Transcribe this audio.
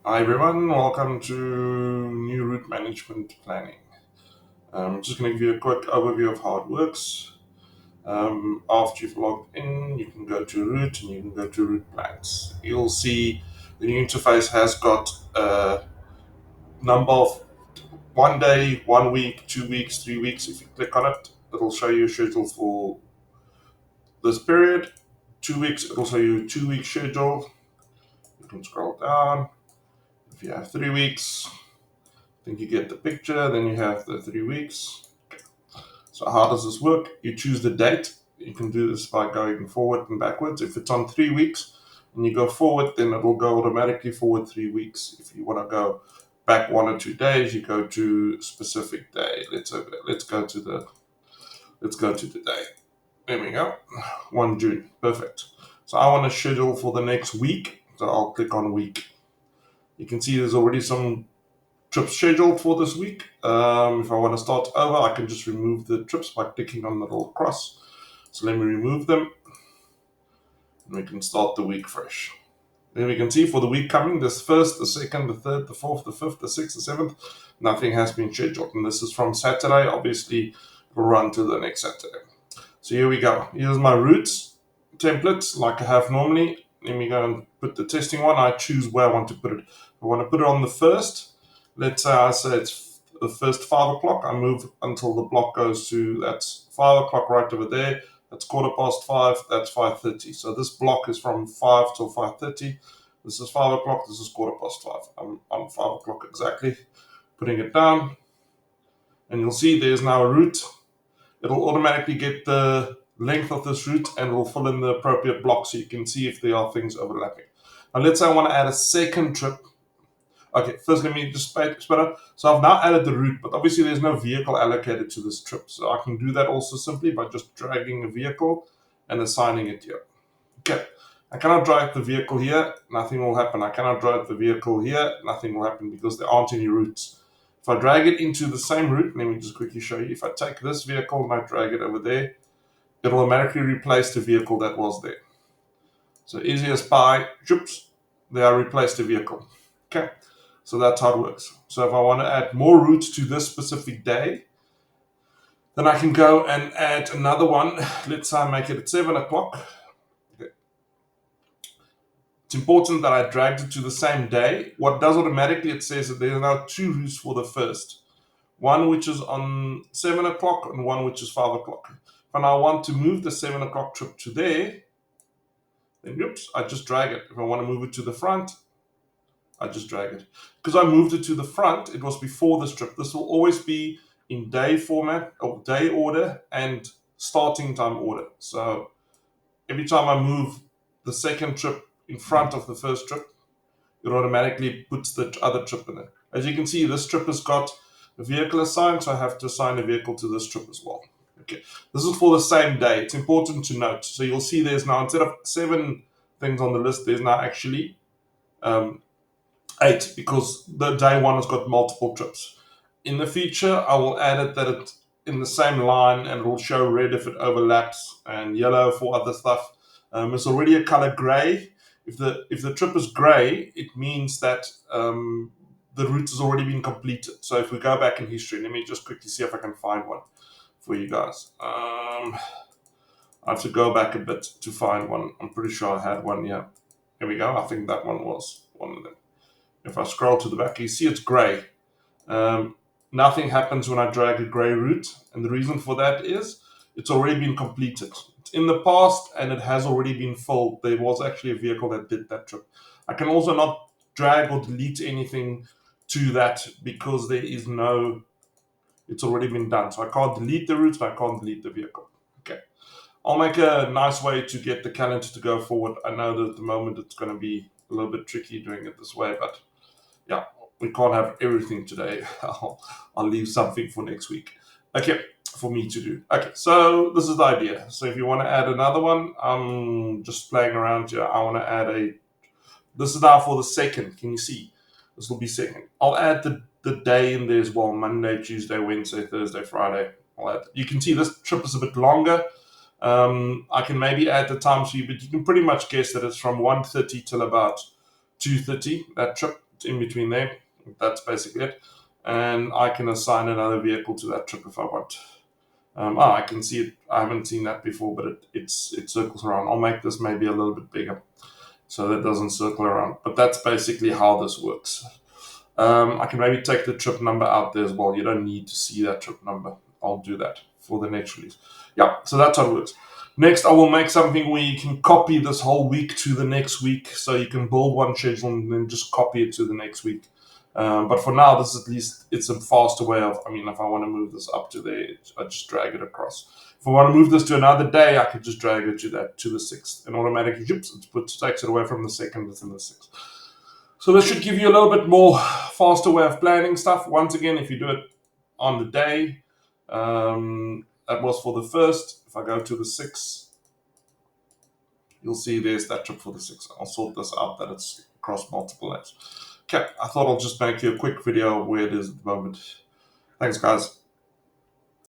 Hi everyone, welcome to new route management planning. I'm just going to give you a quick overview of how it works. After you've logged in, you can go to route and you can go to route plans. You'll see the new interface has got a number of 1 day, 1 week, 2 weeks, 3 weeks. If you click on it, it'll show you a schedule for this period. 2 weeks, it'll show you a 2 week schedule. You can scroll down. If you have 3 weeks, I think you get the picture, then you have the 3 weeks. So how does this work? You choose the date. You can do this by going forward and backwards. If it's on 3 weeks and you go forward, then it will go automatically forward 3 weeks. If you want to go back 1 or 2 days, you go to specific day. Let's go to the day. There we go. 1 June. Perfect. So I want to schedule for the next week. So I'll click on week. You can see there's already some trips scheduled for this week. If I want to start over, I can just remove the trips by clicking on the little cross. So let me remove them, and we can start the week fresh. Then we can see for the week coming, this first, the second, the third, the fourth, the fifth, the sixth, the seventh, nothing has been scheduled. And this is from Saturday. Obviously, it'll run to the next Saturday. So here we go. Here's my routes templates like I have normally. Let me go and put the testing one. I choose where I want to put it. I want to put it on the first. Let's say I say it's the first 5 o'clock. I move until the block goes to, that's 5 o'clock right over there. That's 5:15. That's 5:30. So this block is from 5 till 5:30. This is 5 o'clock. This is 5:15. I'm on 5 o'clock exactly. Putting it down. And you'll see there's now a route. It'll automatically get the length of this route and it'll fill in the appropriate block so you can see if there are things overlapping. Now let's say I want to add a second trip. Okay, first let me just spit out. So I've now added the route, but obviously there's no vehicle allocated to this trip. So I can do that also simply by just dragging a vehicle and assigning it here. Okay, I cannot drive the vehicle here, nothing will happen. I cannot drive the vehicle here, nothing will happen because there aren't any routes. If I drag it into the same route, let me just quickly show you. If I take this vehicle and I drag it over there, it'll automatically replace the vehicle that was there. So easy as pie, oops, they are replaced the vehicle. Okay, so that's how it works. So if I want to add more routes to this specific day, then I can go and add another one. Let's say I make it at 7 o'clock. Okay. It's important that I dragged it to the same day. What it does automatically, it says that there are now 2 routes for the first. One which is on 7 o'clock and one which is 5 o'clock. If I want to move the 7 o'clock trip to there, then oops, I just drag it. If I want to move it to the front, I just drag it. Because I moved it to the front, it was before this trip. This will always be in day format, or day order, and starting time order. So every time I move the second trip in front of the first trip, it automatically puts the other trip in it. As you can see, this trip has got a vehicle assigned, so I have to assign a vehicle to this trip as well. Okay, this is for the same day. It's important to note. So you'll see there's now, instead of 7 things on the list, there's now actually 8 because the day one has got multiple trips. In the future, I will add it that it's in the same line and it will show red if it overlaps and yellow for other stuff. It's already a color gray. If the trip is gray, it means that the route has already been completed. So if we go back in history, let me just quickly see if I can find one for you guys. I have to go back a bit to find one. I'm pretty sure I had one. Yeah, here we go. I think that one was one of them. If I scroll to the back, you see it's gray. Nothing happens when I drag a gray route, and the reason for that is it's already been completed. It's in the past and it has already been filled. There was actually a vehicle that did that trip. I can also not drag or delete anything to that because there is no, it's already been done. So I can't delete the route, I can't delete the vehicle. Okay. I'll make a nice way to get the calendar to go forward. I know that at the moment it's going to be a little bit tricky doing it this way, but yeah, we can't have everything today. I'll leave something for next week. Okay, for me to do. Okay, so this is the idea. So if you want to add another one, I'm just playing around here. I want to add this is now for the second. Can you see? This will be second. I'll add the day in there as well. Monday, Tuesday, Wednesday, Thursday, Friday. You can see this trip is a bit longer. I can maybe add the times for you, but you can pretty much guess that it's from 1:30 till about 2:30, that trip. in between there. That's basically it. And I can assign another vehicle to that trip if I want. I can see it. I haven't seen that before, but it circles around. I'll make this maybe a little bit bigger so that it doesn't circle around. But that's basically how this works. I can maybe take the trip number out there as well. You don't need to see that trip number. I'll do that for the next release. Yeah, so that's how it works. Next, I will make something where you can copy this whole week to the next week. So you can build one schedule and then just copy it to the next week. But for now, this at least it's a faster way of. I mean, if I want to move this up to there, I just drag it across. If I want to move this to another day, I could just drag it to the 6th, and automatically, takes it away from the 2nd within the 6th. So this should give you a little bit more faster way of planning stuff. Once again, if you do it on the day, that was for the 1st. If I go to the 6th, you'll see there's that trip for the 6th. I'll sort this out that it's across multiple days. Okay, I thought I'll just make you a quick video of where it is at the moment. Thanks, guys.